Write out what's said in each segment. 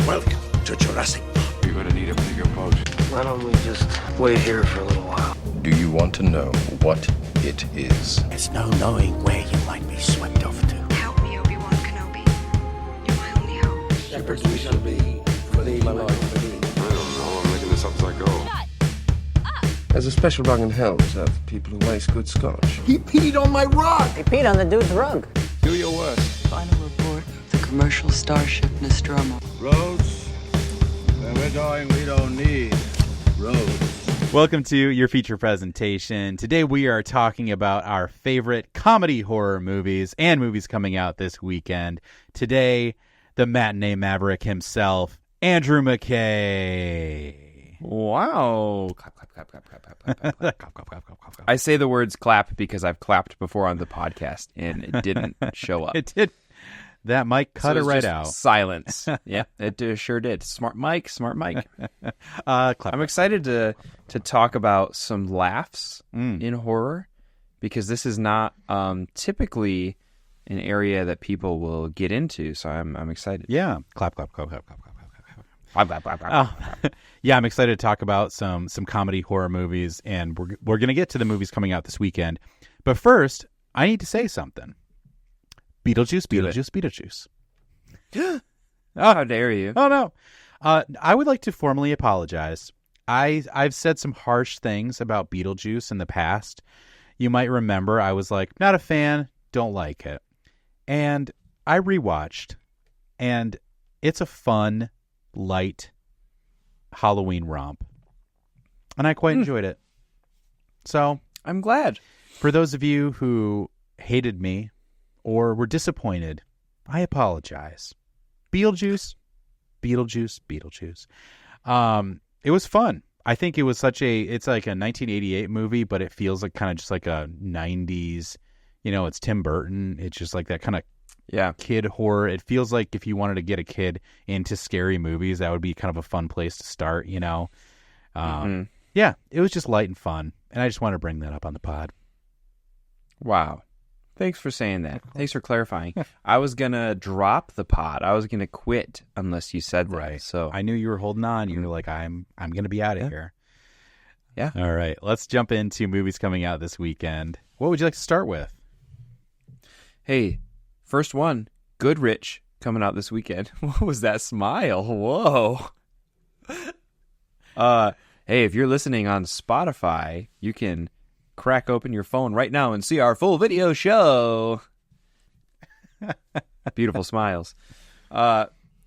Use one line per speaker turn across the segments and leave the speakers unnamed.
Welcome to Jurassic Park.
You're gonna need a bigger boat.
Why don't we just wait here for a little while?
Do you want to know what it is?
There's no knowing where you might be swept off to.
Help me, Obi-Wan Kenobi. You're my only hope.
Shepherds we shall be, for thee, my Lord, for thee.
I don't know. I'm making this up as I go.
There's a special rug in hell reserved for people who waste good scotch.
He peed on my rug!
He peed on the dude's rug.
Do your worst.
Final report of the commercial starship Nostromo.
Roads? Where we're going, we don't need roads.
Welcome to your feature presentation. Today we are talking about our favorite comedy horror movies and movies coming out this weekend. Today, the matinee maverick himself, Andrew McKay.
Wow. Clap, clap, clap, clap, clap, clap, clap, clap.
Clap, clap, clap, clap, clap, clap.
I say the words clap because I've clapped before on the podcast and it didn't show up.
It did. That mic cut
So
it
it's
right
just
out.
Silence. Yeah, it sure did. Smart mic, smart mic.
Clap.
I'm excited to talk about some laughs in horror because this is not typically an area that people will get into. So I'm excited.
Yeah. Clap, clap, clap, clap, clap, clap, clap, clap.
Clap, clap, clap, clap, clap.
Yeah, I'm excited to talk about some comedy horror movies, and we're going to get to the movies coming out this weekend. But first, I need to say something. Beetlejuice, Beetlejuice, Beetlejuice.
How dare you?
Oh, no. I would like to formally apologize. I've said some harsh things about Beetlejuice in the past. You might remember I was like, not a fan, don't like it. And I rewatched, and it's a fun, light Halloween romp. And I quite enjoyed it. So
I'm glad.
For those of you who hated me or were disappointed, I apologize. Beetlejuice. It was fun. I think it was it's like a 1988 movie, but it feels like kind of just like a 90s, it's Tim Burton. It's just like that kind of kid horror. It feels like if you wanted to get a kid into scary movies, that would be kind of a fun place to start, Yeah, it was just light and fun. And I just want to bring that up on the pod.
Wow. Thanks for saying that. Thanks for clarifying. I was going to drop the pod. I was going to quit unless you said that.
Right.
So
I knew you were holding on. You were like, I'm going to be out of here.
Yeah.
All right. Let's jump into movies coming out this weekend. What would you like to start with?
Hey, first one, Goodrich coming out this weekend. What was that smile? Whoa. Hey, if you're listening on Spotify, you can crack open your phone right now and see our full video show. Beautiful smiles.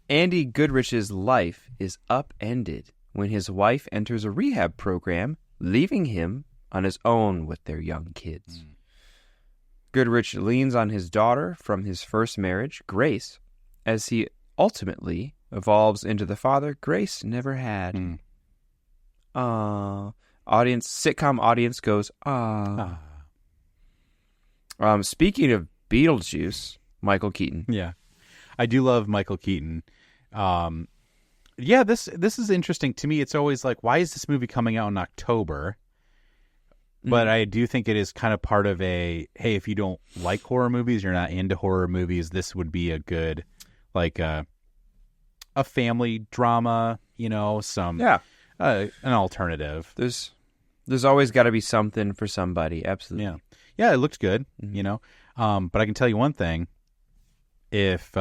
Andy Goodrich's life is upended when his wife enters a rehab program, leaving him on his own with their young kids. Goodrich leans on his daughter from his first marriage, Grace, as he ultimately evolves into the father Grace never had. Sitcom audience goes, speaking of Beetlejuice, Michael Keaton.
Yeah. I do love Michael Keaton. This is interesting to me. It's always like, why is this movie coming out in October? But I do think it is kind of part of hey, if you don't like horror movies, you're not into horror movies, this would be a good, like, a family drama, an alternative.
There's always got to be something for somebody. Absolutely.
Yeah, it looked good, but I can tell you one thing. If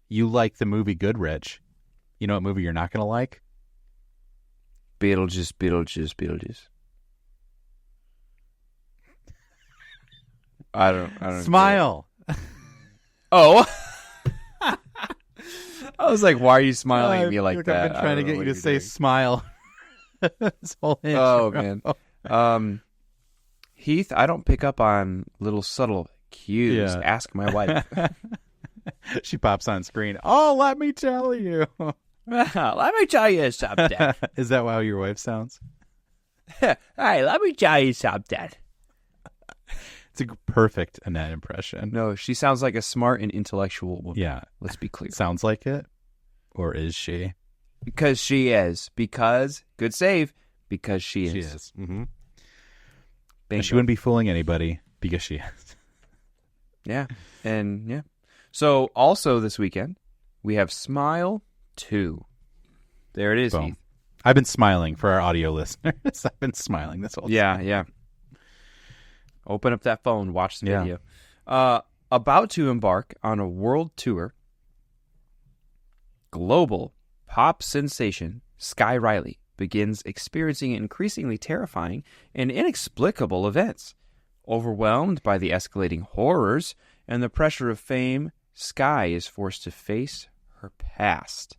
you like the movie Goodrich, you know what movie you're not going to like?
Beetlejuice. I don't
Smile.
Oh. I was like, why are you smiling at me like that?
I've been trying to get you to say smile. This whole
intro. Oh, man. Heath, I don't pick up on little subtle cues.
Yeah.
Ask my wife.
She pops on screen. Oh, let me tell you.
Let me tell you something.
Is that how your wife sounds?
Hey, let me tell you something.
It's a perfect Annette impression.
No, she sounds like a smart and intellectual woman.
Yeah.
Let's be clear.
Sounds like it? Or is she?
Because she is. Because, good save, because she is.
She is. Mm-hmm.
And
she wouldn't be fooling anybody because she is.
Yeah. And, yeah. So, also this weekend, we have Smile 2. There it is,
Boom.
Heath.
I've been smiling for our audio listeners. I've been smiling this whole time.
Yeah. Open up that phone, watch the
Yeah.
video. About to embark on a world tour, global pop sensation Sky Riley begins experiencing increasingly terrifying and inexplicable events. Overwhelmed by the escalating horrors and the pressure of fame, Sky is forced to face her past.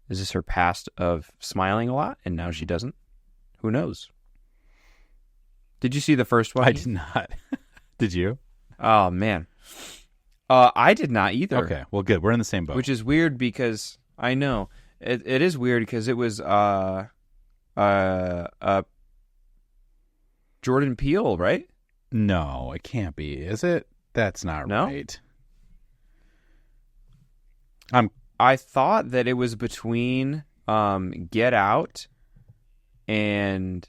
Is this her past of smiling a lot and now she doesn't? Who knows? Did you see the first one?
I did not. Did you?
Oh, man. I did not either.
Okay, well, good. We're in the same boat.
Which is weird because I know it is weird because it was Jordan Peele, right?
No, it can't be. Is it? That's not
No?
right.
I thought that it was between Get Out and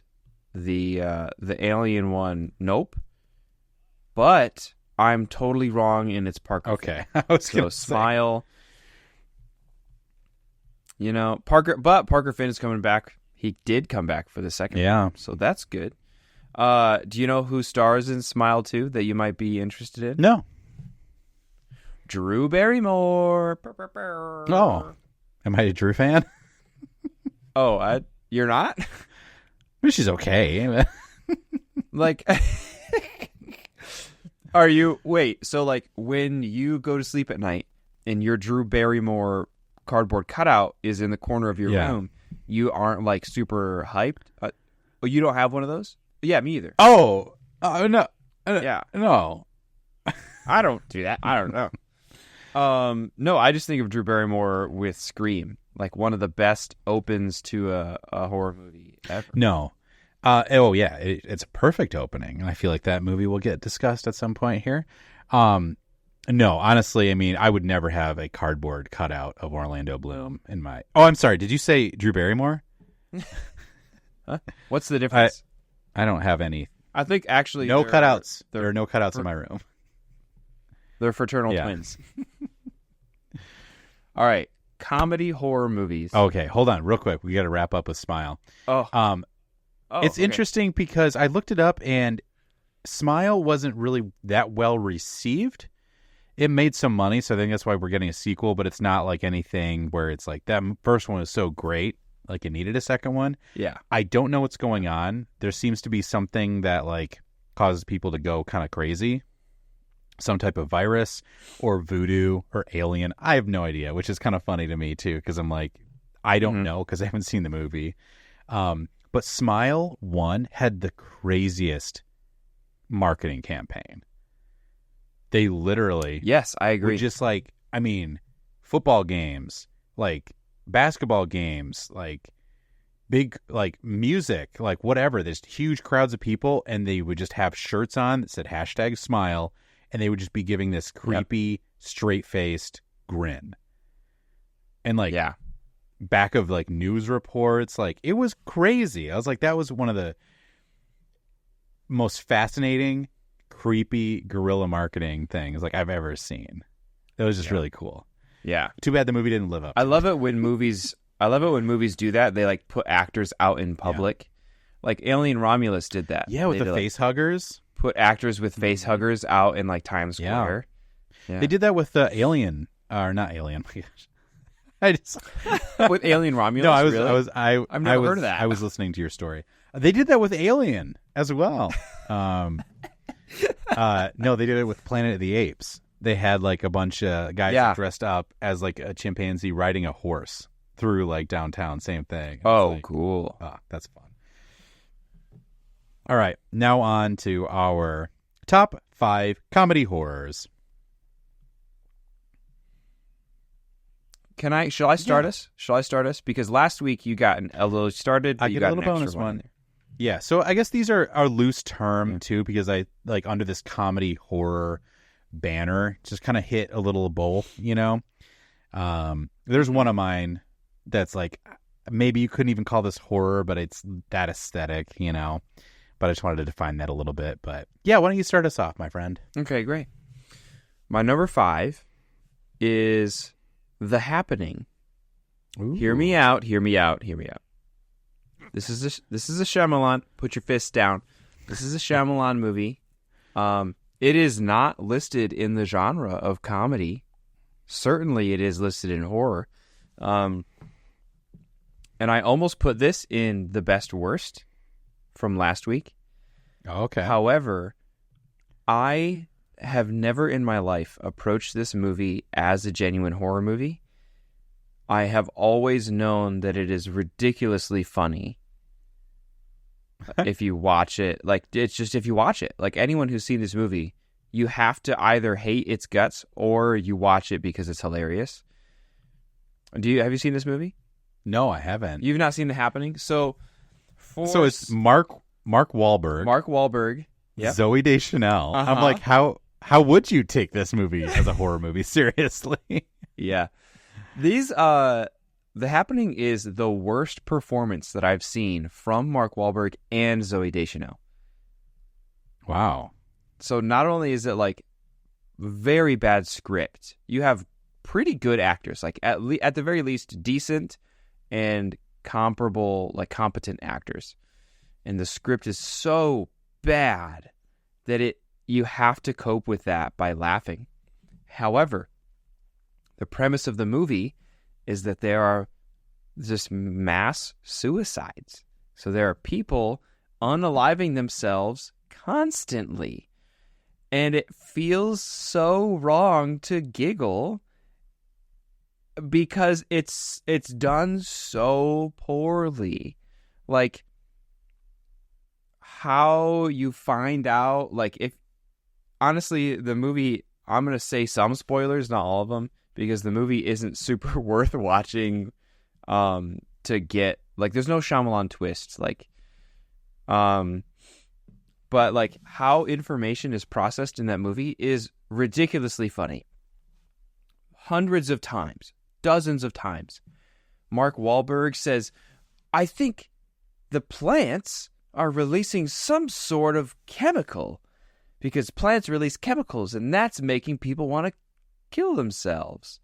the Alien one. Nope. But I'm totally wrong, and it's Parker.
Okay. I was
So
going to
Smile. You know, Parker Finn is coming back. He did come back for the second
Yeah.
time, so that's good. Do you know who stars in Smile 2 that you might be interested in?
No.
Drew Barrymore.
Oh. Am I a Drew fan?
Oh, you're not?
I mean, she's okay.
Like, are you? Wait, so like when you go to sleep at night and your Drew Barrymore cardboard cutout is in the corner of your
Yeah.
room, you aren't like super hyped? Oh, you don't have one of those? Yeah, me either.
Oh. No.
Yeah.
No.
I don't do that. I don't know. No, I just think of Drew Barrymore with Scream, like one of the best opens to a horror movie ever.
No. Oh, yeah. It's a perfect opening. And I feel like that movie will get discussed at some point here. No, honestly, I mean, I would never have a cardboard cutout of Orlando Bloom in my... Oh, I'm sorry. Did you say Drew Barrymore?
Huh? What's the difference?
I don't have any.
I think actually
No
they're-
cutouts. There are no cutouts in my room.
They're fraternal
Yeah.
twins. All right, comedy horror movies.
Okay, hold on real quick. We got to wrap up with Smile.
Oh,
It's
okay.
interesting because I looked it up and Smile wasn't really that well received. It made some money, so I think that's why we're getting a sequel, but it's not like anything where it's like that first one was so great, like it needed a second one.
Yeah.
I don't know what's going on. There seems to be something that like causes people to go kind of crazy. Some type of virus or voodoo or alien. I have no idea, which is kind of funny to me too, because I'm like, I don't know because I haven't seen the movie. But Smile 1 had the craziest marketing campaign. They literally
Yes, I
were
agree.
just like, I mean, football games, like basketball games, like big, like music, like whatever. There's huge crowds of people, and they would just have shirts on that said #Smile, and they would just be giving this creepy, straight-faced grin. And like,
yeah.
back of like news reports, like it was crazy. I was like, that was one of the most fascinating, creepy guerrilla marketing things like I've ever seen. That was just really cool.
Yeah.
Too bad the movie didn't live up.
I love it when movies do that. They like put actors out in public. Like Alien Romulus did that.
Yeah, with
They
the
did, like,
face huggers.
put actors with face huggers out in like Times
Yeah.
Square. Yeah.
They did that with the Alien, or not Alien. My gosh. I just
with Alien Romulus.
no,
Really? I've never heard of that.
I was listening to your story. They did that with Alien as well. No, they did it with Planet of the Apes. They had like a bunch of guys
Yeah.
dressed up as like a chimpanzee riding a horse through like downtown. Same thing. It's
Oh,
like,
cool.
that's fun. All right, now on to our top 5 comedy horrors.
Shall I start us? Shall I start us? Because last week you got a little started. But
I
you
get
got
a little
an
bonus
extra one. in
one.
there.
Yeah, so I guess these are our loose term too, because I like under this comedy horror banner, just kind of hit a little of both, you know. There's one of mine that's like maybe you couldn't even call this horror, but it's that aesthetic, you know. But I just wanted to define that a little bit. But yeah, why don't you start us off, my friend?
Okay, great. My number 5 is The Happening, Hear me out. Hear me out. Hear me out. This is a Shyamalan. Put your fists down. This is a Shyamalan movie. It is not listed in the genre of comedy. Certainly, it is listed in horror. And I almost put this in the best worst from last week.
Okay.
However, I have never in my life approached this movie as a genuine horror movie. I have always known that it is ridiculously funny. If you watch it, like, it's just if you watch it, like anyone who's seen this movie, you have to either hate its guts or you watch it because it's hilarious. Have you seen this movie?
No, I haven't.
You've not seen The Happening? So
it's Mark Wahlberg.
Mark Wahlberg. Yep.
Zoe Deschanel.
Uh-huh.
I'm like, how would you take this movie as a horror movie seriously?
Yeah. These The Happening is the worst performance that I've seen from Mark Wahlberg and Zoe Deschanel.
Wow.
So not only is it like very bad script, you have pretty good actors, like at the very least decent and comparable, like competent actors. And the script is so bad that you have to cope with that by laughing. However, the premise of the movie is that there are just mass suicides. So there are people unaliving themselves constantly. And it feels so wrong to giggle because it's done so poorly. Like, how you find out, like, if honestly the movie, I'm gonna say some spoilers, not all of them, because the movie isn't super worth watching to get, like, there's no Shyamalan twists, like, but like how information is processed in that movie is ridiculously funny. Hundreds of times, dozens of times, Mark Wahlberg says, I think the plants are releasing some sort of chemical because plants release chemicals and that's making people want to kill themselves.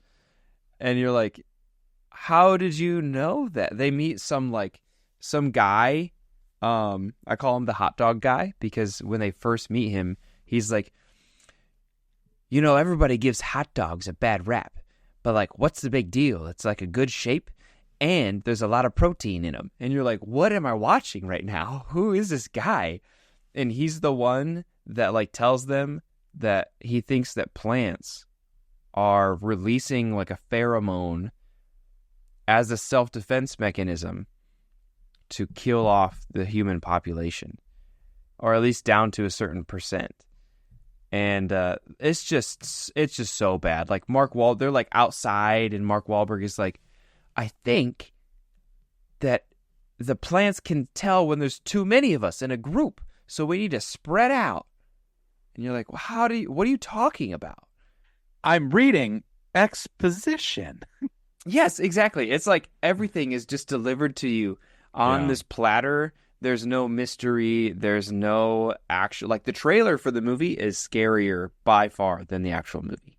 And you're like, how did you know that? They meet some guy. I call him the hot dog guy because when they first meet him, he's like, you know, everybody gives hot dogs a bad rap, but like, what's the big deal? It's like a good shape and there's a lot of protein in them. And you're like, what am I watching right now? Who is this guy? And he's the one that like tells them that he thinks that plants are releasing like a pheromone as a self-defense mechanism to kill off the human population, or at least down to a certain percent. And it's just so bad. Like they're like outside, and Mark Wahlberg is like, I think that the plants can tell when there's too many of us in a group, so we need to spread out. And you're like, well, what are you talking about?
I'm reading exposition.
Yes, exactly. It's like everything is just delivered to you on this platter. There's no mystery. There's no actual, like, the trailer for the movie is scarier by far than the actual movie.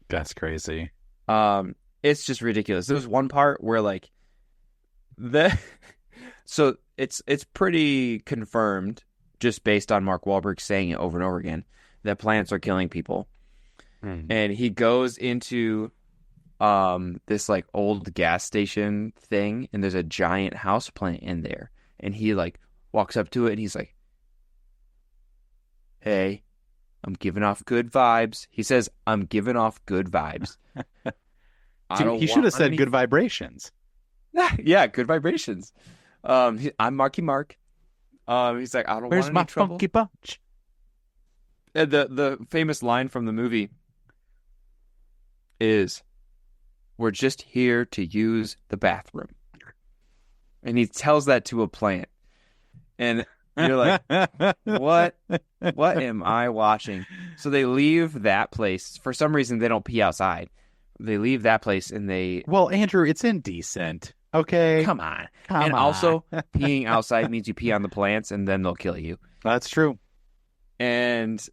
That's crazy.
It's just ridiculous. There's one part where like so it's pretty confirmed just based on Mark Wahlberg saying it over and over again that plants are killing people. And he goes into this like old gas station thing, and there's a giant house plant in there, and he like walks up to it and he's like, hey, I'm giving off good vibes. He says, I'm giving off good vibes.
He should have said good vibrations.
Yeah, good vibrations. I'm Marky Mark. He's like, I don't
Where's
want
my
any trouble.
funky bunch?
And the famous line from the movie is, we're just here to use the bathroom. And he tells that to a plant. And you're like, what am I watching? So they leave that place. For some reason, they don't pee outside. They leave that place and they...
Well, Andrew, it's indecent. Okay?
Come on. Also, peeing outside means you pee on the plants and then they'll kill you.
That's true.
And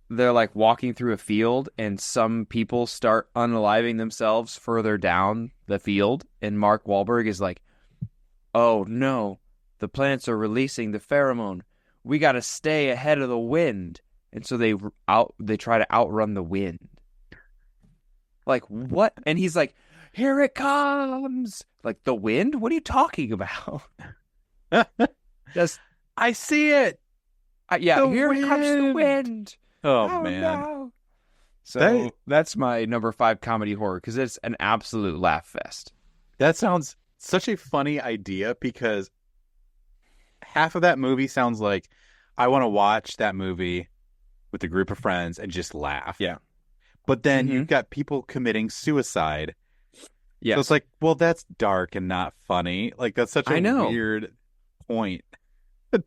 they're like walking through a field and some people start unaliving themselves further down the field, and Mark Wahlberg is like, "Oh no, the plants are releasing the pheromone. We got to stay ahead of the wind." And so they try to outrun the wind. Like, what? And he's like, "Here it comes." Like, the wind? What are you talking about? Just,
I see it.
yeah, here comes the wind.
Oh man.
No. So that's my number 5 comedy horror, because it's an absolute laugh fest.
That sounds such a funny idea, because half of that movie sounds like I want to watch that movie with a group of friends and just laugh.
Yeah.
But then you've got people committing suicide.
Yeah.
So it's like, well, that's dark and not funny. Like, that's such a weird point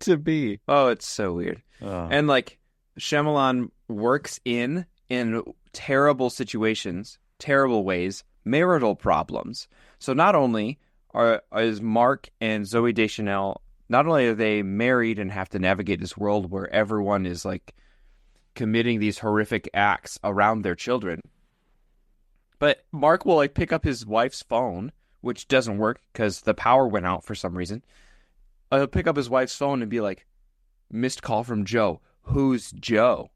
to be.
Oh, it's so weird.
Oh.
And like, Shyamalan works in terrible situations, terrible ways, marital problems. So not only is Mark and Zooey Deschanel, not only are they married and have to navigate this world where everyone is like committing these horrific acts around their children, but Mark will like pick up his wife's phone, which doesn't work because the power went out for some reason. He'll pick up his wife's phone and be like, "Missed call from Joe. Who's Joe?"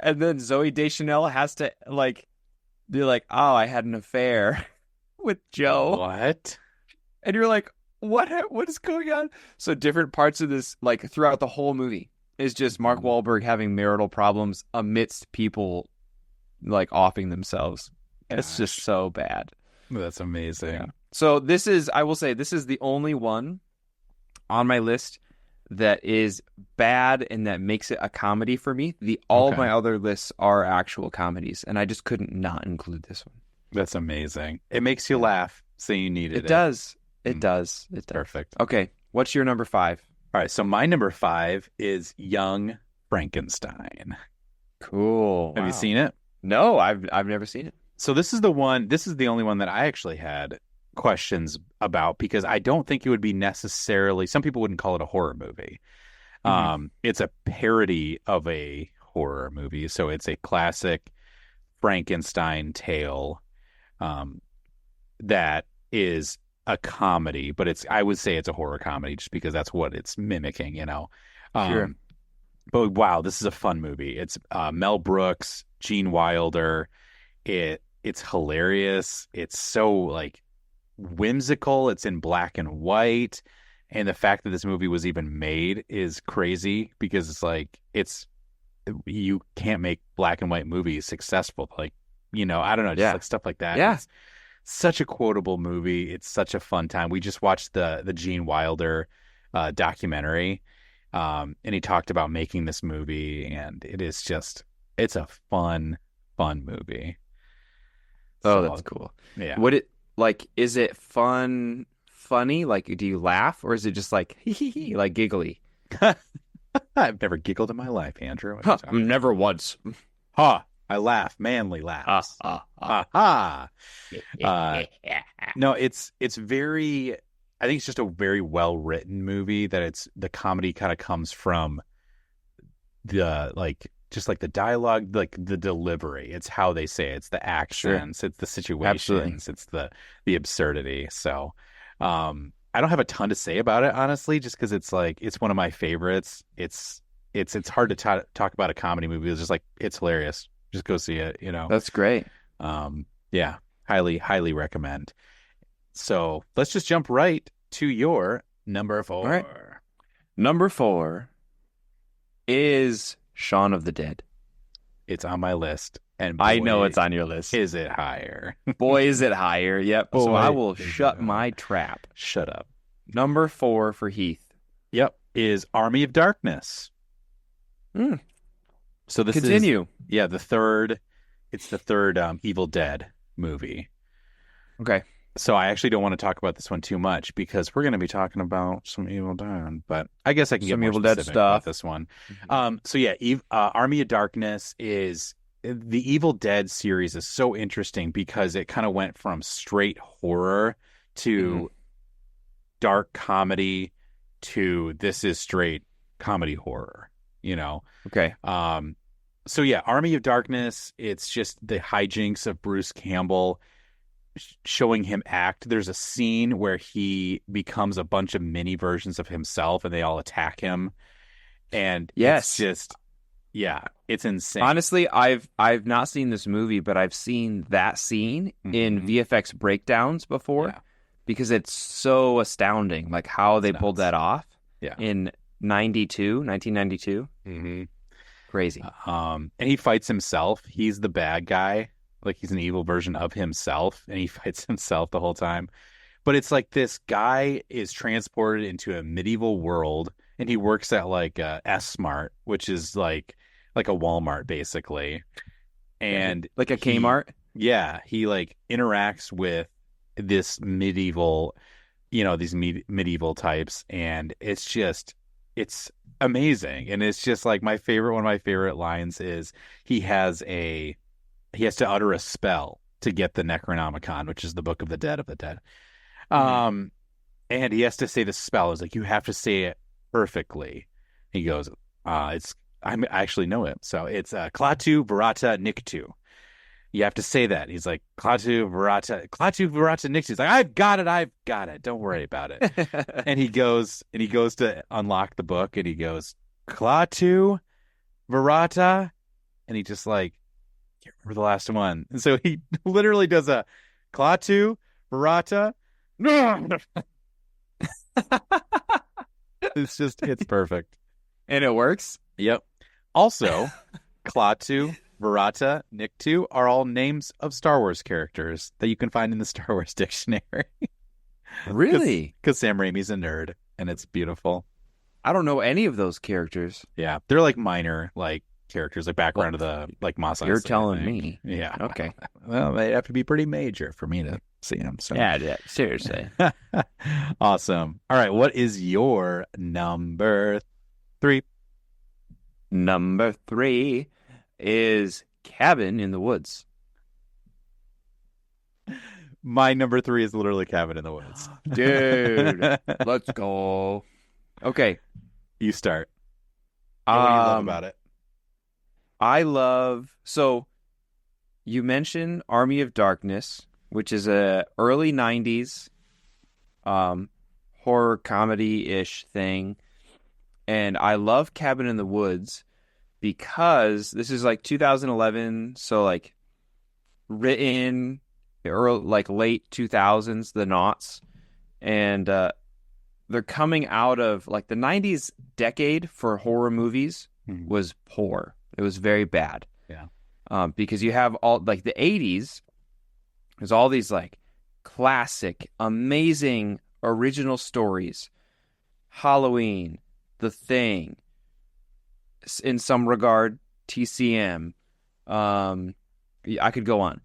And then Zooey Deschanel has to like be like, "Oh, I had an affair with Joe."
What?
And you're like, what is going on? So different parts of this, like throughout the whole movie, is just Mark Wahlberg having marital problems amidst people like offing themselves. It's just so bad.
That's amazing.
Yeah. So this is, I will say, this is the only one on my list that is bad and that makes it a comedy for me. All of my other lists are actual comedies, and I just couldn't not include this one.
That's amazing. It makes you laugh, so you needed it.
It does. It does. It does.
Perfect.
Okay, what's your number 5?
All right, so my number 5 is Young Frankenstein.
Cool.
Have you seen it?
No, I've never seen it.
So this is the only one that I actually had questions about, because I don't think it would be necessarily, some people wouldn't call it a horror movie. It's a parody of a horror movie. So it's a classic Frankenstein tale that is a comedy, but I would say it's a horror comedy just because that's what it's mimicking, you know.
Sure.
But wow, this is a fun movie. It's Mel Brooks, Gene Wilder. It's hilarious. It's so like whimsical. It's in black and white, and the fact that this movie was even made is crazy, because it's like you can't make black and white movies successful. Like, you know, I don't know, just like stuff like that.
Yeah.
It's such a quotable movie. It's such a fun time. We just watched the Gene Wilder documentary, and he talked about making this movie, and it's a fun movie.
Oh, that's cool.
Yeah.
Is it funny? Like, do you laugh, or is it just like hee hee hee, like giggly?
I've never giggled in my life, Andrew. What are you talking about?
Never once.
Ha! I laugh, manly laughs. Ha! No, it's very. I think it's just a very well written movie. That the comedy kind of comes from the the dialogue, like the delivery. It's how they say it. It's the accents. It's the situations. It's the absurdity. So, I don't have a ton to say about it, honestly, just because it's one of my favorites. It's hard to talk about a comedy movie. It's just like, it's hilarious. Just go see it. You know,
That's great.
Yeah, highly recommend. So let's just jump right to your number 4.
All right. Number 4 is Shaun of the Dead.
It's on my list, and
I know it's on your list.
Is it higher?
Boy, is it higher. Yep. So
Boy,
I will
is
shut
it
my trap.
Shut up.
Number 4 for Heath.
Yep, is Army of Darkness. So this
Continue.
is the third. It's the third Evil Dead movie.
Okay.
So I actually don't want to talk about this one too much, because we're going to be talking about some Evil Dead, but I guess I can get
Some
more
Evil Dead
specific
stuff.
about this one. So yeah, Army of Darkness is the Evil Dead series is so interesting because it kind of went from straight horror to dark comedy to this is straight comedy horror, you know?
Okay.
So yeah, Army of Darkness, it's just the hijinks of Bruce Campbell showing him act. There's a scene where he becomes a bunch of mini versions of himself and they all attack him. And
Yes.
it's just, yeah, it's insane.
Honestly, I've not seen this movie, but I've seen that scene in VFX breakdowns before
Yeah.
because it's so astounding, like how they pulled that off
Yeah.
in 1992.
Mm-hmm.
Crazy.
And he fights himself. He's the bad guy. Like he's an evil version of himself, and he fights himself the whole time. But it's like this guy is transported into a medieval world, and he works at like S-Mart, which is like a Walmart basically. And
Like a
he-
Kmart?
Yeah, he like interacts with this medieval, these medieval types, and it's amazing. And it's just like one of my favorite lines is he has to utter a spell to get the Necronomicon, which is the Book of the Dead. And he has to say the spell. It's like, you have to say it perfectly. He goes, I actually know it. So it's Klaatu Barata Niktu. You have to say that. He's like, Klaatu Barata Niktu. He's like, I've got it. Don't worry about it. And he goes to unlock the book, and he goes, Klaatu Barata, and he just like, can't remember the last one. And so he literally does a Klaatu Barata. It's perfect.
And it works?
Yep. Also, Klaatu, Barata, Niktu are all names of Star Wars characters that you can find in the Star Wars dictionary.
Really?
Because Sam Raimi's a nerd, and it's beautiful.
I don't know any of those characters.
Yeah, they're like minor characters, like background of the Mos Eisley.
You're
I
telling
think.
me.
Yeah.
Okay.
Well, they have to be pretty major for me to see them. So.
Yeah, seriously.
Awesome. All right, what is your number 3?
Number 3 is Cabin in the Woods.
My number 3 is literally Cabin in the Woods.
Dude, let's go. Okay.
You start. And what do you love about it?
So you mentioned Army of Darkness, which is a early 90s horror comedy-ish thing. And I love Cabin in the Woods because this is like 2011, so like written late 2000s, the noughts. And they're coming out of like the 90s decade for horror movies was poor. It was very bad.
Yeah.
Because you have all like the 80s, there's all these like classic, amazing original stories. Halloween, The Thing, in some regard, TCM. I could go on.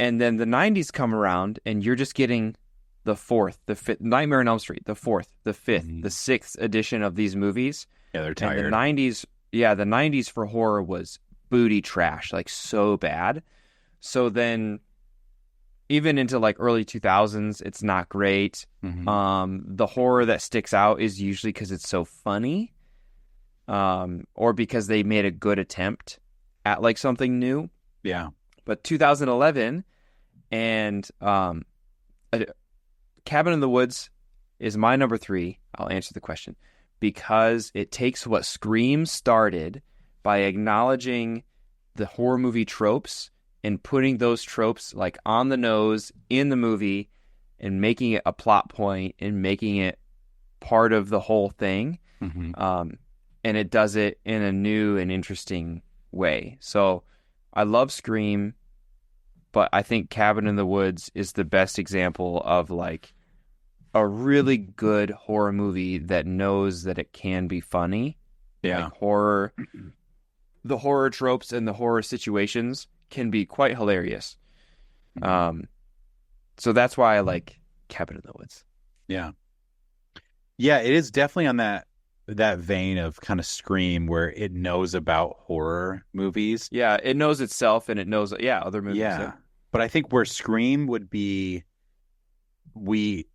And then the 90s come around and you're just getting the 4th, the 5th, Nightmare on Elm Street, the 4th, the 5th, the 6th edition of these movies.
Yeah, they're tired.
And the 90s for horror was booty trash, like so bad. So then even into like early 2000s, it's not great. The horror that sticks out is usually because it's so funny, or because they made a good attempt at like something new.
Yeah.
But 2011 and Cabin in the Woods is my number 3. I'll answer the question. Because it takes what Scream started by acknowledging the horror movie tropes and putting those tropes like on the nose in the movie and making it a plot point and making it part of the whole thing. And it does it in a new and interesting way. So I love Scream, but I think Cabin in the Woods is the best example of like a really good horror movie that knows that it can be funny.
Yeah.
Like horror, the horror tropes and the horror situations can be quite hilarious. So that's why I like Cabin in the Woods.
Yeah. Yeah, it is definitely on that vein of kind of Scream where it knows about horror movies.
Yeah, it knows itself and it knows other movies.
Yeah. But I think where Scream would be, we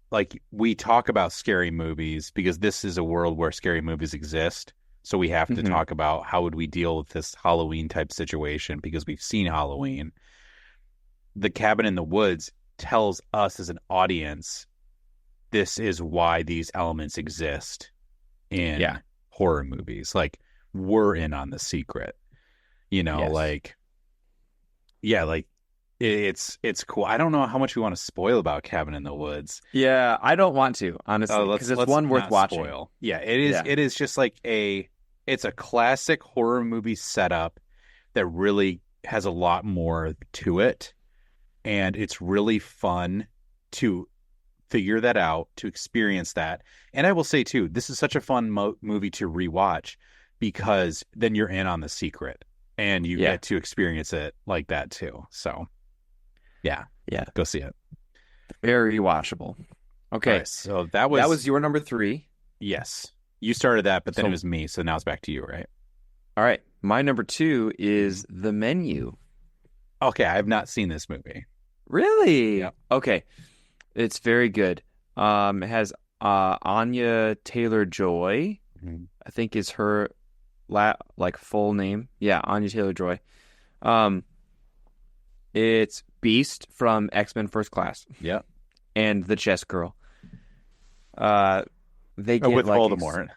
talk about scary movies because this is a world where scary movies exist. So we have to
Mhm.
talk about how would we deal with this Halloween type situation because we've seen Halloween. The Cabin in the Woods tells us as an audience, this is why these elements exist in
Yeah.
horror movies. Like, we're in on the secret,
Yes.
like, yeah, like it's cool. I don't know how much we want to spoil about Cabin in the Woods.
Yeah, I don't want to, honestly, because it's
Let's
one worth
not
watching.
spoil. Yeah, it is.
Yeah.
It is just like it's a classic horror movie setup that really has a lot more to it, and it's really fun to figure that out, to experience that. And I will say too, this is such a fun movie to rewatch because then you're in on the secret and you
Yeah.
get to experience it like that too. So, yeah, go see it.
Very watchable. Okay,
All right, so that
that was your number 3.
yes. You started that, but then
So-
it was me. So now it's back to you, right?
All right, my number 2 is The Menu.
Okay, I have not seen this movie.
Really?
Yep.
Okay, it's very good. It has Anya Taylor-Joy, I think is her full name. Yeah, Anya Taylor-Joy. It's Beast from X-Men First Class
Yep.
and the Chess Girl. They get
With
like
Voldemort.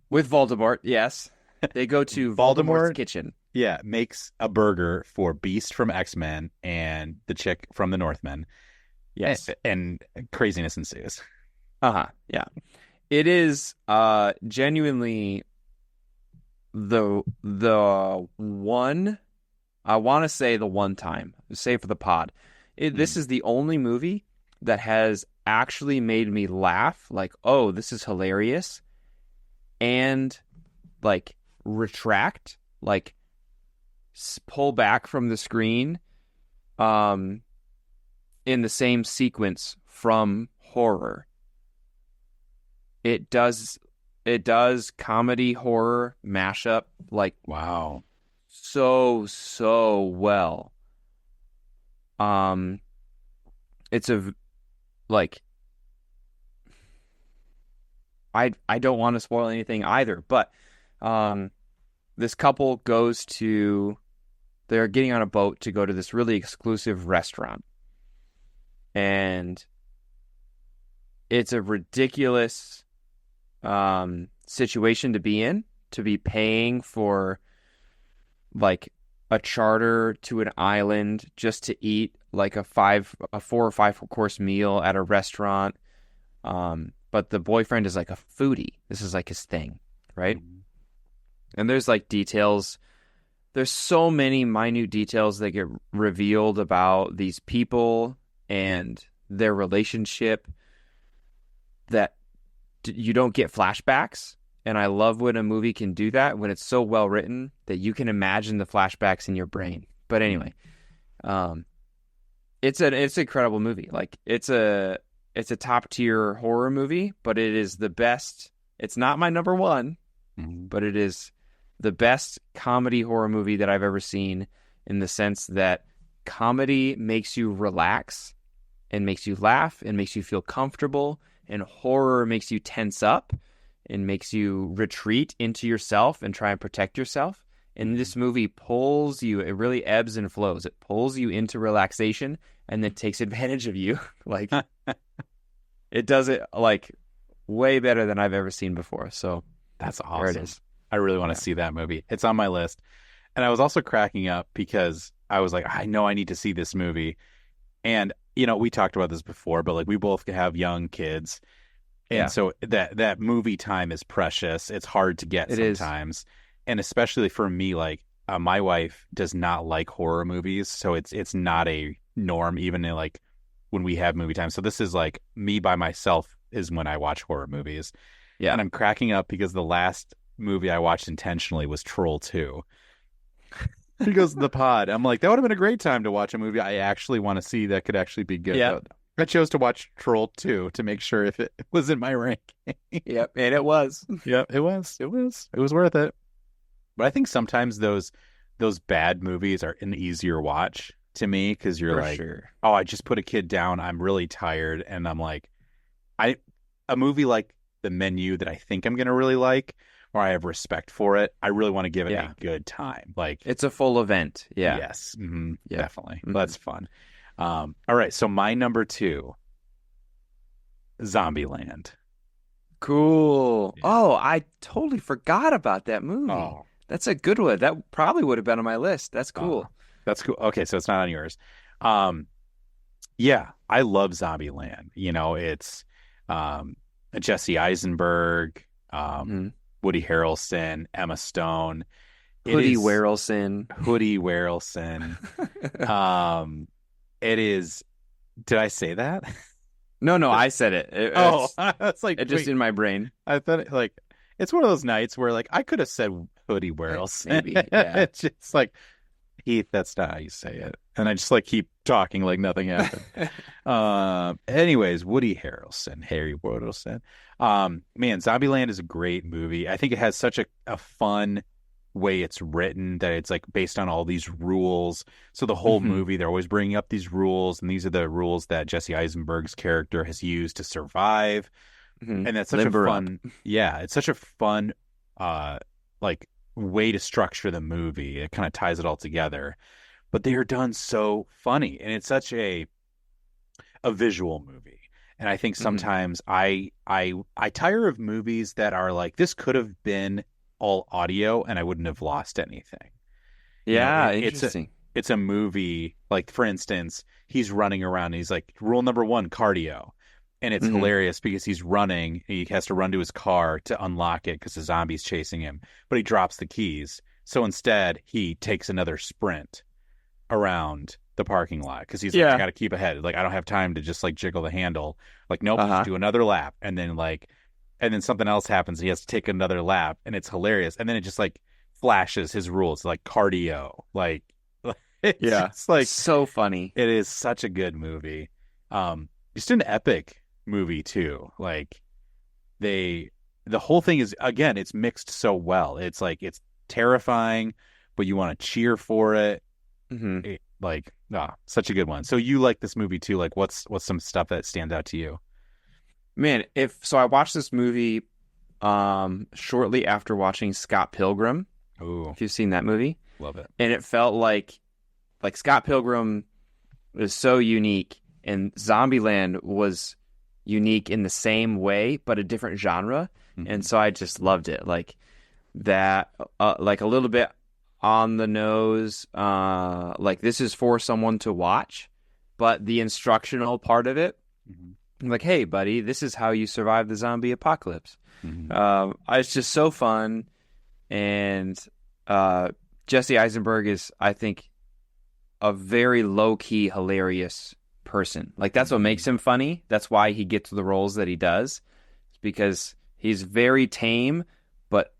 with Voldemort, yes. They go to Voldemort's
Voldemort?
kitchen.
Yeah, makes a burger for Beast from X-Men and the chick from the Northmen.
Yes.
And craziness ensues.
Yeah. It is genuinely the one, I want to say the one time, say for the pod. This is the only movie that has actually made me laugh, like, oh, this is hilarious, and like retract, like pull back from the screen in the same sequence from horror. It does comedy horror mashup like
Wow.
so well. It's a like I don't want to spoil anything either, but this couple they're getting on a boat to go to this really exclusive restaurant. And it's a ridiculous situation to be in, to be paying for like a charter to an island just to eat like a 4 or 5 course meal at a restaurant. But the boyfriend is like a foodie. This is like his thing, right? And there's like details. There's so many minute details that get revealed about these people and their relationship that you don't get flashbacks. And I love when a movie can do that, when it's so well written that you can imagine the flashbacks in your brain. But anyway, it's an incredible movie. Like it's a top tier horror movie, but it is the best. It's not my number 1, but it is the best comedy horror movie that I've ever seen, in the sense that comedy makes you relax and makes you laugh and makes you feel comfortable, and horror makes you tense up and makes you retreat into yourself and try and protect yourself. And this movie pulls you, it really ebbs and flows. It pulls you into relaxation and then takes advantage of you. Like it does it like way better than I've ever seen before. So
That's awesome.
there it is.
I really want to see that movie. It's on my list. And I was also cracking up because I was like, I know I need to see this movie. And, we talked about this before, but like we both have young kids. And so that movie time is precious. It's hard to get sometimes. And especially for me, like my wife does not like horror movies. So it's not a norm, even in, like when we have movie time. So this is like me by myself is when I watch horror movies.
Yeah.
And I'm cracking up because the last movie I watched intentionally was Troll 2. He goes to the pod. I'm like, that would have been a great time to watch a movie I actually want to see that could actually be good.
Yeah.
I chose to watch Troll 2 to make sure if it was in my rank.
Yep. And it was.
Yep, it was. It was worth it. But I think sometimes those bad movies are an easier watch to me because you're
For
like,
sure.
oh, I just put a kid down. I'm really tired. And I'm like, a movie like The Menu that I think I'm going to really like or I have respect for it. I really want to give it
Yeah.
a good time. Like,
It's a full event. Yeah.
yes,
Yeah.
definitely.
Mhm.
That's fun. All right, so my number 2, Zombieland.
Cool.
Yeah.
Oh, I totally forgot about that movie.
Oh,
That's a good one. That probably would have been on my list. That's cool.
that's cool. Okay, so it's not on yours. Yeah, I love Zombieland. You know, it's Jesse Eisenberg,
Mhm.
Woody Harrelson, Emma Stone. It
Hoodie
is-
Harrelson.
Hoodie Harrelson. It is. Did I say that?
No, I said it.
Oh,
It's,
that's like
it just
wait,
in my brain.
I thought it, like it's one of those nights where like I could have said Hoodie Harrelson.
Maybe, yeah.
It's just like Heath. That's not how you say it, and I just like keep talking like nothing happened. Anyways, Woody Harrelson, Harry Harrelson. Man, Zombieland is a great movie. I think it has such a fun way it's written, that it's like based on all these rules. So the whole
Mhm.
movie, they're always bringing up these rules, and these are the rules that Jesse Eisenberg's character has used to survive.
Mhm.
And that's such
Limber
a
up.
fun, yeah, it's such a fun, like way to structure the movie. It kind of ties it all together, but they are done so funny, and it's such a visual movie. And I think
Mhm.
sometimes I tire of movies that are like, this could have been all audio and I wouldn't have lost anything. You know,
Yeah,
it's
interesting.
It's a movie, like, for instance, he's running around and he's like, rule number 1, cardio. And it's
Mhm.
hilarious because he's running. He has to run to his car to unlock it because the zombie's chasing him, but he drops the keys. So instead, he takes another sprint around the parking lot because he's like,
Yeah.
I got to keep ahead. Like, I don't have time to just like jiggle the handle. Like, nope,
Uh-huh.
just do another lap. And then something else happens. He has to take another lap, and it's hilarious. And then it just like flashes his rules, like cardio. Like, it's
Yeah.
just like,
So funny.
it is such a good movie. Just an epic movie too. Like, the whole thing is, again, it's mixed so well. It's like, it's terrifying, but you want to cheer for it.
hmm
Such a good one. So you like this movie too? Like, what's some stuff that stands out to you?
Man, I watched this movie shortly after watching Scott Pilgrim,
Oh,
if you've seen that movie.
love it.
And it felt like Scott Pilgrim was so unique, and Zombieland was unique in the same way, but a different genre.
Mhm.
And so I just loved it. Like that, like a little bit on the nose, like this is for someone to watch, but the instructional part of it,
Mhm.
like, hey, buddy, this is how you survive the zombie apocalypse.
Mhm.
It's just so fun. And Jesse Eisenberg is, I think, a very low-key, hilarious person. Like, that's what makes him funny. That's why he gets the roles that he does. It's because he's very tame, but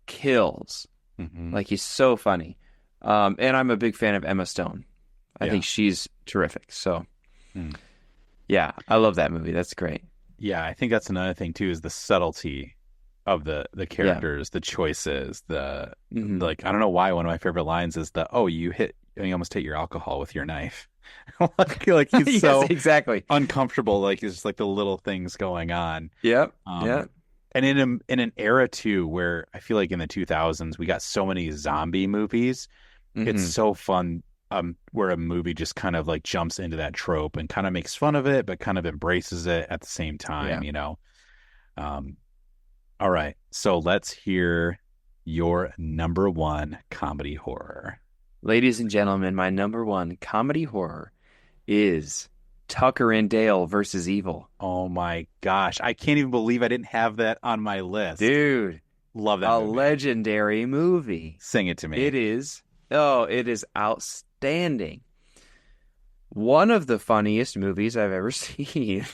kills.
Mhm.
Like, he's so funny. And I'm a big fan of Emma Stone. I
Yeah.
think she's terrific. So,
Hmm.
yeah, I love that movie. That's great.
Yeah, I think that's another thing too, is the subtlety of the characters, the choices,
Mhm.
like, I don't know why one of my favorite lines is you almost hit your alcohol with your knife. like he's
Yes,
so
exactly.
uncomfortable, like it's just like the little things going on.
Yep.
Yep. And in an era too where I feel like in the 2000s we got so many zombie movies, it's
Mhm.
so fun where a movie just kind of like jumps into that trope and kind of makes fun of it, but kind of embraces it at the same time, you know? All right. So let's hear your number 1 comedy horror.
Ladies and gentlemen, my number 1 comedy horror is Tucker and Dale versus Evil.
Oh my gosh. I can't even believe I didn't have that on my list.
Dude,
Love that
a
movie.
legendary movie.
Sing it to me.
It is. Oh, it is outstanding. One of the funniest movies I've ever seen.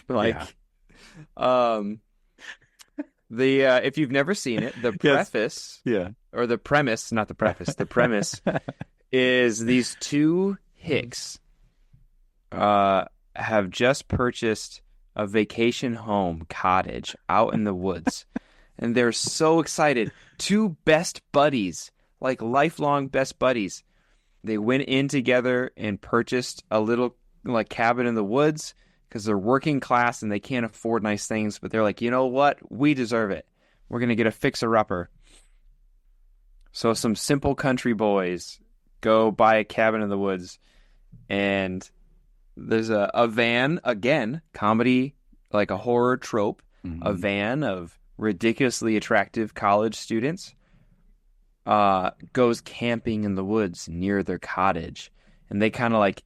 If you've never seen it, the
Yes.
preface
Yeah.
or the premise, not the preface, the premise is these two hicks have just purchased a vacation home cottage out in the woods. And they're so excited. Two best buddies, like lifelong best buddies. They went in together and purchased a little like cabin in the woods because they're working class and they can't afford nice things. But they're like, you know what? We deserve it. We're going to get a fixer-upper. So some simple country boys go buy a cabin in the woods, and there's a van, again, comedy, like a horror trope, a van of ridiculously attractive college students goes camping in the woods near their cottage. And they kind of like,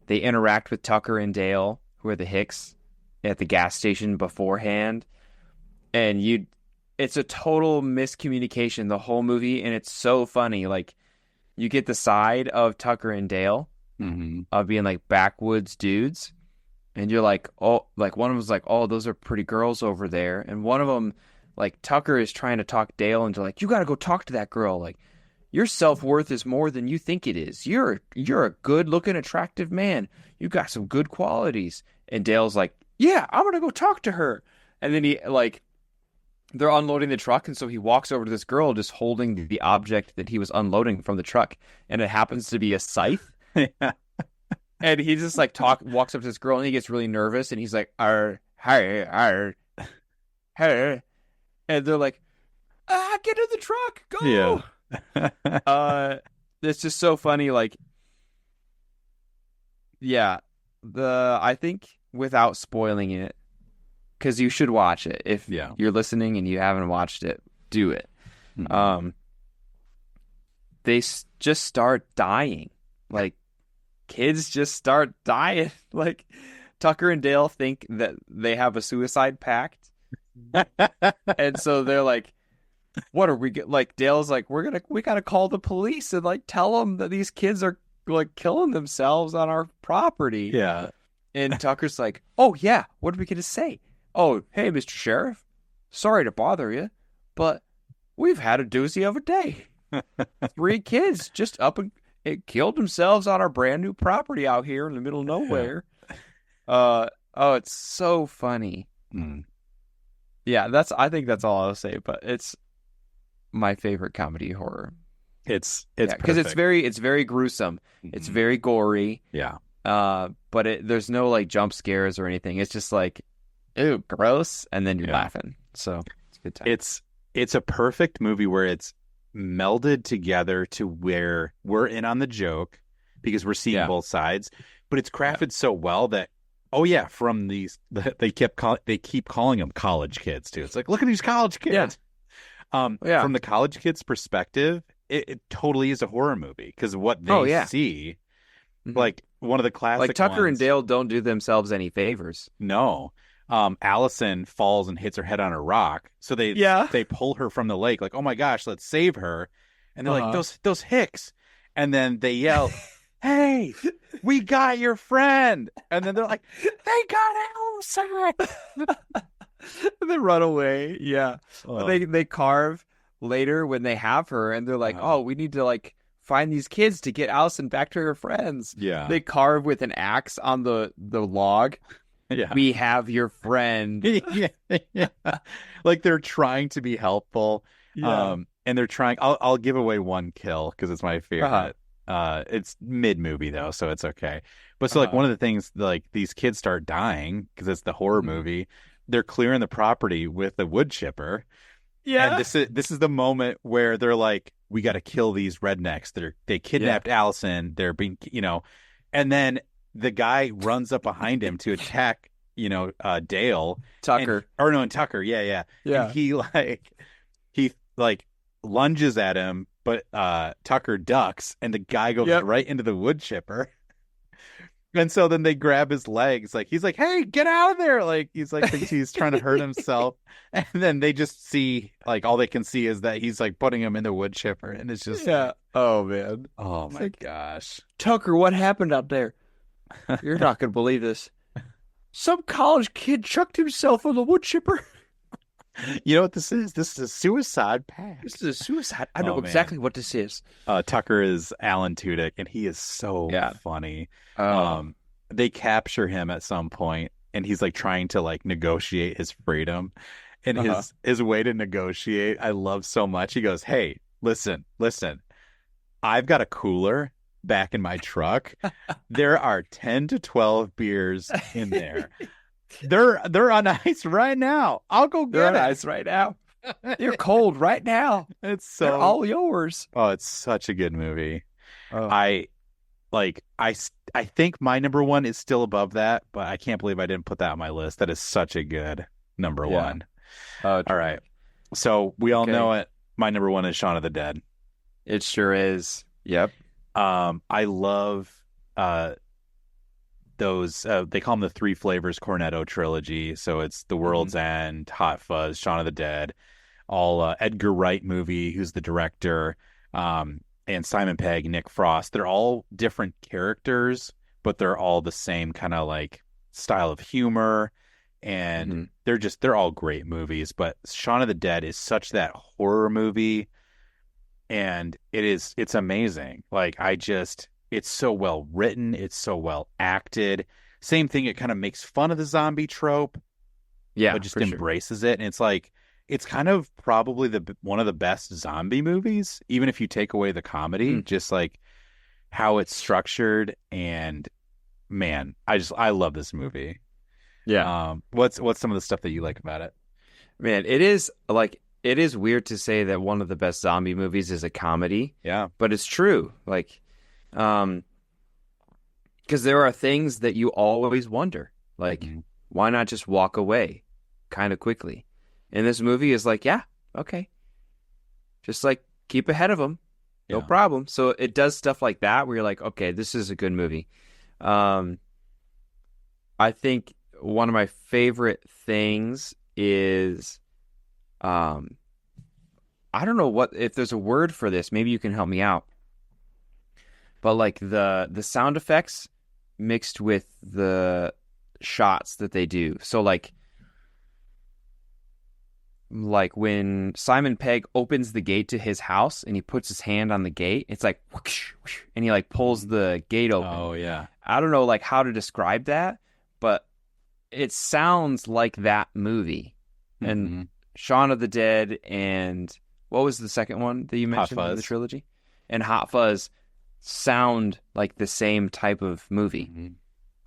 they interact with Tucker and Dale, who are the Hicks, at the gas station beforehand. And it's a total miscommunication, the whole movie, and it's so funny. Like, you get the side of Tucker and Dale of being like backwoods dudes, and you're like, oh, like one of them's like, oh, those are pretty girls over there, and one of them, like, Tucker is trying to talk Dale into like, you got to go talk to that girl. Like, your self-worth is more than you think it is. You're a good-looking, attractive man. You got some good qualities. And Dale's like, yeah, I'm gonna go talk to her. And then he like, they're unloading the truck, and so he walks over to this girl just holding the object that he was unloading from the truck, and it happens to be a scythe.
Yeah.
And he just like walks up to this girl, and he gets really nervous, and he's like, "Arr, hi, arr, hey," and they're like, "Get in the truck, go!"
Yeah.
It's just so funny. Like, yeah, I think without spoiling it, because you should watch it. If you're listening and you haven't watched it, do it. They just start dying. Like, kids just start dying. Like, Tucker and Dale think that they have a suicide pact. And so they're like, what are we like? Dale's like, we gotta call the police and like tell them that these kids are like killing themselves on our property.
Yeah.
And Tucker's like, oh yeah, what are we gonna say? Oh, hey, Mr. Sheriff, sorry to bother you, but we've had a doozy of a day. 3 kids just up and killed themselves on our brand new property out here in the middle of nowhere. Oh, it's so funny. Yeah, I think that's all I'll say, but it's my favorite comedy horror.
It's
because it's very gruesome. It's very gory.
Yeah.
But there's no like jump scares or anything. It's just like, ew, gross, and then you're laughing. So it's a good time.
It's a perfect movie where it's melded together to where we're in on the joke because we're seeing both sides, but it's crafted so well that from these they keep calling them college kids too. It's like, look at these college kids. From the college kids' perspective, it totally is a horror movie because what they see, like one of the classic,
like Tucker and Dale don't do themselves any favors.
No. Allison falls and hits her head on a rock, so they pull her from the lake, like, oh my gosh, let's save her. And they're like, those Hicks, and then they yell, hey, we got your friend. And then they're like, they got Allison.
They run away. They carve later when they have her, and they're like, oh, we need to like find these kids to get Allison back to her friends. They carve with an axe on the log. We have your friend.
Like, they're trying to be helpful. And they're trying. I'll give away one kill because it's my favorite. It's mid-movie though, so it's okay. But so like one of the things, like, these kids start dying because it's the horror movie. They're clearing the property with a wood chipper. And this is the moment where they're like, we got to kill these rednecks. They kidnapped Allison. They're being, and then the guy runs up behind him to attack, Dale.
Tucker.
Tucker. Yeah. And he lunges at him, but Tucker ducks, and the guy goes right into the wood chipper. And so then they grab his legs, like, he's like, hey, get out of there. Like, he's like, thinks he's trying to hurt himself. And then they just see, like, all they can see is that he's like putting him in the wood chipper. And it's just,
oh man.
Oh my gosh.
Tucker, what happened up there? You're not going to believe this. Some college kid chucked himself on the wood chipper.
You know what this is? This is a suicide pact.
This is a suicide. I know exactly what this is.
Tucker is Alan Tudyk, and he is so funny. They capture him at some point, and he's like trying to like negotiate his freedom. And his way to negotiate, I love so much. He goes, hey, listen, I've got a cooler back in my truck. There are 10 to 12 beers in there. They're on ice right now. I'll go get it.
They're on ice right now. You're cold right now.
It's
They're
so
all yours.
Oh, it's such a good movie.
Oh.
I think my number one is still above that, but I can't believe I didn't put that on my list. That is such a good number
Yeah.
one.
Oh,
All right. So we all
Okay.
know it. My number one is Shaun of the Dead.
It sure is. Yep.
I love those they call them the Three Flavors Cornetto trilogy. So it's The World's End, Hot Fuzz, Shaun of the Dead, all Edgar Wright movie, who's the director, and Simon Pegg, Nick Frost. They're all different characters, but they're all the same kind of like style of humor, and they're all great movies. But Shaun of the Dead is such that horror movie, and it's amazing. Like it's so well written, it's so well acted. Same thing, it kind of makes fun of the zombie trope,
Yeah.
but just
for sure.
embraces it. And it's like, it's kind of probably one of the best zombie movies, even if you take away the comedy, just like how it's structured. And man, I love this movie.
Yeah.
What's some of the stuff that you like about it?
Man, it is weird to say that one of the best zombie movies is a comedy.
Yeah.
But it's true. Like, because there are things that you always wonder, like, why not just walk away kind of quickly? And this movie is like, yeah, okay. Just like keep ahead of them. No
Yeah.
problem. So it does stuff like that where you're like, okay, this is a good movie. I think one of my favorite things is, I don't know if there's a word for this. Maybe you can help me out. But like the sound effects mixed with the shots that they do. So like when Simon Pegg opens the gate to his house and he puts his hand on the gate, it's like whoosh, whoosh, and he like pulls the gate open.
Oh yeah.
I don't know like how to describe that, but it sounds like that movie. And Shaun of the Dead and what was the second one that you mentioned in the trilogy? And Hot Fuzz sound like the same type of movie.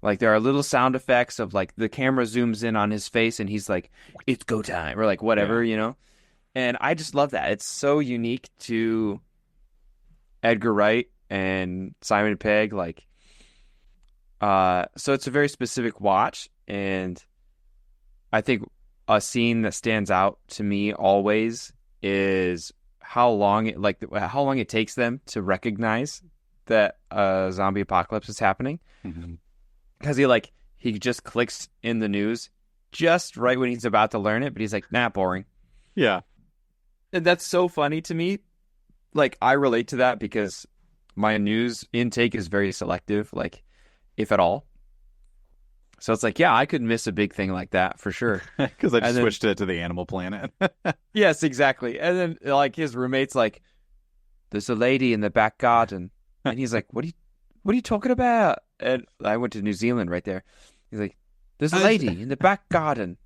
Like there are little sound effects of like the camera zooms in on his face and he's like, it's go time, or like whatever, you know? And I just love that. It's so unique to Edgar Wright and Simon Pegg. Like, so it's a very specific watch. And I think a scene that stands out to me always is how long it takes them to recognize that a zombie apocalypse is happening. Because he just clicks in the news just right when he's about to learn it, but he's like, nah, boring.
Yeah.
And that's so funny to me. Like, I relate to that because my news intake is very selective, like, if at all. So it's like, yeah, I could miss a big thing like that for sure.
Because I just switched it to the Animal Planet.
Yes, exactly. And then like his roommate's like, there's a lady in the back garden. And he's like, what are you talking about? And I went to New Zealand right there. He's like, there's a lady in the back garden.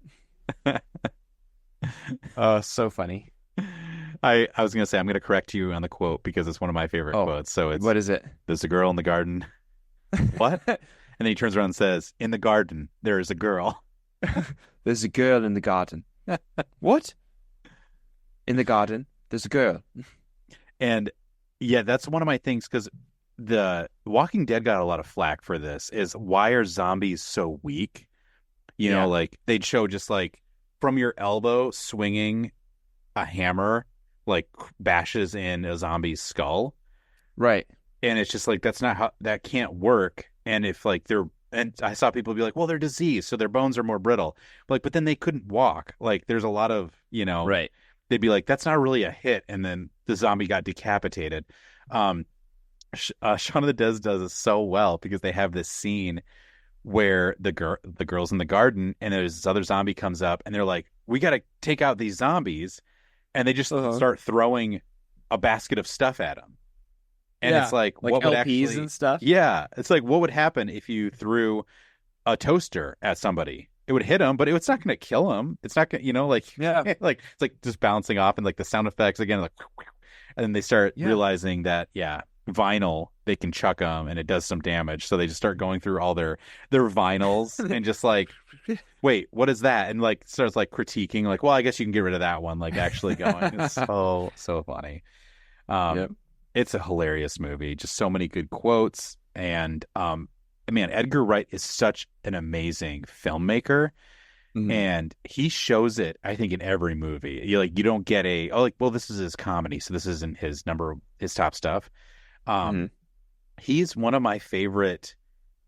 Oh, so funny.
I was going to say, I'm going to correct you on the quote because it's one of my favorite quotes. So it's,
what is it?
There's a girl in the garden. What? And then he turns around and says, in the garden, there is a girl.
There's a girl in the garden. What? In the garden, there's a girl.
And yeah, that's one of my things because the Walking Dead got a lot of flack for this is why are zombies so weak? You know, like they'd show just like from your elbow swinging a hammer, like bashes in a zombie's skull.
Right.
And it's just like, that's not how, that can't work. And if like and I saw people be like, well, they're diseased, so their bones are more brittle. Like, but then they couldn't walk. Like there's a lot of,
right.
They'd be like, that's not really a hit. And then the zombie got decapitated. Shaun of the Dead does it so well because they have this scene where the girl's in the garden and there's this other zombie comes up and they're like, we got to take out these zombies. And they just start throwing a basket of stuff at them. And it's like what would
LPs
actually,
and stuff?
Yeah. It's like, what would happen if you threw a toaster at somebody? It would hit them, but it's not going to kill them. It's not going to, like it's like just bouncing off and like the sound effects again, like, and then they start realizing that, vinyl they can chuck them and it does some damage. So they just start going through all their vinyls and just like, wait, what is that? And like starts like critiquing, like, well, I guess you can get rid of that one. Like actually going, it's so funny.
Yep.
It's a hilarious movie. Just so many good quotes. And man, Edgar Wright is such an amazing filmmaker. And he shows it, I think, in every movie. You don't get this is his comedy, so this isn't his top stuff. He's one of my favorite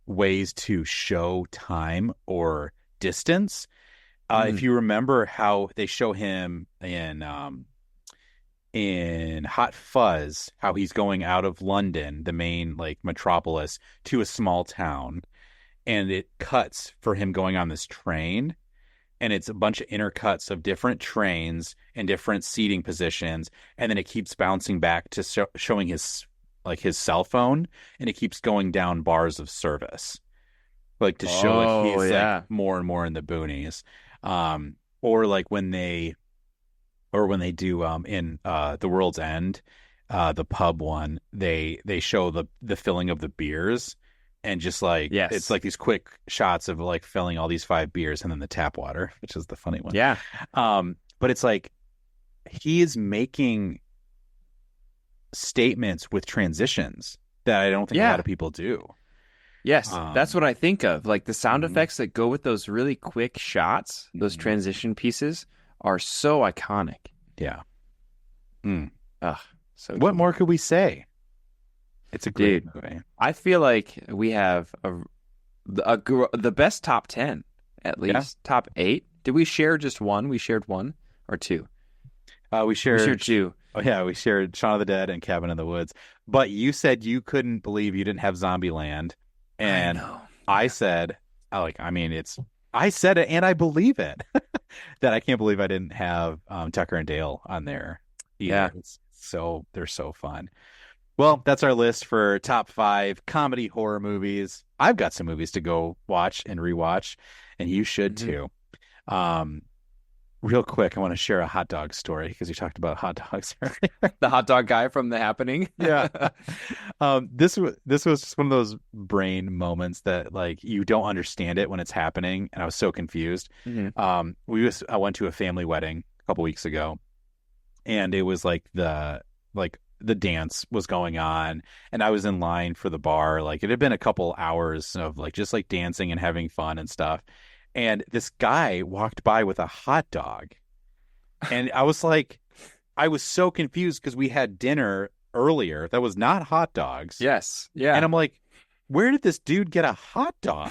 ways to show time or distance. If you remember how they show him in Hot Fuzz, how he's going out of London, the main like metropolis, to a small town, and it cuts for him going on this train. And it's a bunch of intercuts of different trains and different seating positions. And then it keeps bouncing back to showing his cell phone. And it keeps going down bars of service. Like to show he's like more and more in the boonies. Or like when they do in The World's End, the pub one, they show the filling of the beers. And just like, it's like these quick shots of like filling all these 5 beers and then the tap water, which is the funny one.
Yeah.
But it's like, he is making statements with transitions that I don't think a lot of people do.
Yes. That's what I think of. Like the sound effects that go with those really quick shots, those transition pieces are so iconic.
Yeah.
So
what more could we say? It's a great movie.
I feel like we have the best top 10, at least. Top 8. Did we share just one? We shared 1 or 2?
We shared
2.
Oh, yeah. We shared Shaun of the Dead and Cabin in the Woods. But you said you couldn't believe you didn't have Zombieland. And I said, I said it and I believe it. That I can't believe I didn't have Tucker and Dale on there either. Yeah. They're so fun. Well, that's our list for top 5 comedy horror movies. I've got some movies to go watch and rewatch, and you should too. Real quick, I want to share a hot dog story because you talked about hot dogs earlier.
The hot dog guy from The Happening.
Yeah. This was just one of those brain moments that like you don't understand it when it's happening, and I was so confused. I went to a family wedding a couple weeks ago, and it was like the dance was going on and I was in line for the bar. Like it had been a couple hours of like just like dancing and having fun and stuff. And this guy walked by with a hot dog. And I was like, I was so confused because we had dinner earlier that was not hot dogs.
Yes. Yeah.
And I'm like, where did this dude get a hot dog?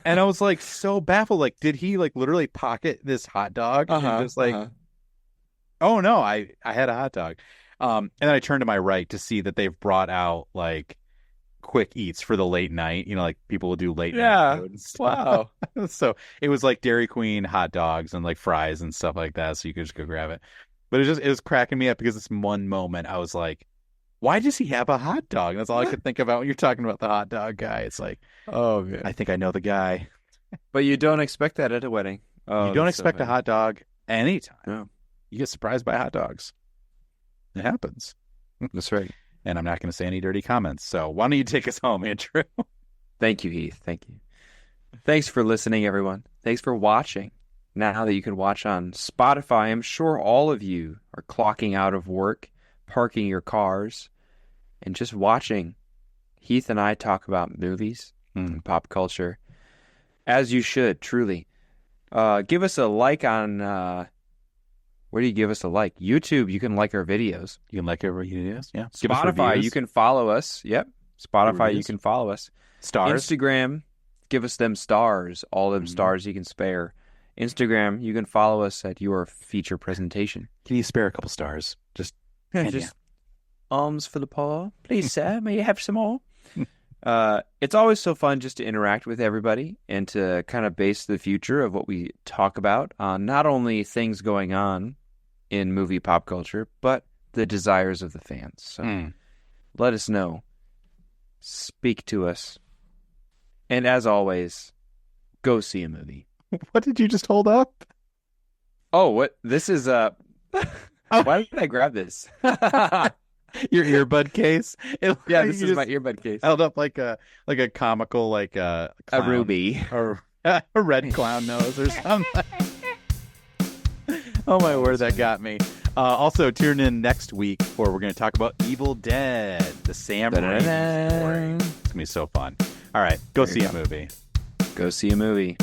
And I was like so baffled. Like, did he like literally pocket this hot dog? And just like, oh no, I had a hot dog. And then I turned to my right to see that they've brought out like quick eats for the late night. You know, like people will do late night food and stuff. Wow. So it was like Dairy Queen hot dogs and like fries and stuff like that. So you could just go grab it. But it was cracking me up because this one moment I was like, why does he have a hot dog? And that's all I could think about when you're talking about the hot dog guy. It's like, oh man, I think I know the guy.
But you don't expect that at a wedding. Oh,
you don't expect a hot dog anytime.
No.
You get surprised by hot dogs. It happens.
That's right.
And I'm not going to say any dirty comments. So why don't you take us home, Andrew?
Thank you, Heath. Thank you. Thanks for listening, everyone. Thanks for watching. Now that you can watch on Spotify, I'm sure all of you are clocking out of work, parking your cars, and just watching Heath and I talk about movies and pop culture. As you should, truly. Give us a like on... where do you give us a like? YouTube, you can like our videos.
You can like our videos, yeah.
Spotify, you can follow us. Yep. Spotify, you can follow us.
Stars.
Instagram, give us them stars. All them stars you can spare. Instagram, you can follow us at Your Feature Presentation.
Can you spare a couple stars? Just
alms for the poor. Please, sir, may you have some more? It's always so fun just to interact with everybody and to kind of base the future of what we talk about on not only things going on in movie pop culture, but the desires of the fans. So let us know. Speak to us. And as always, go see a movie.
What did you just hold up?
Oh, what? This is... Why did I grab this?
Your earbud case.
Yeah, this
you
is my
just
earbud case.
held up like a comical
A
clown,
ruby.
or a red clown nose or something. Oh my word, that got me. Also, tune in next week where we're going to talk about Evil Dead, the Sam Raimi story. It's going to be so fun. All right, go see a movie.
Go see a movie.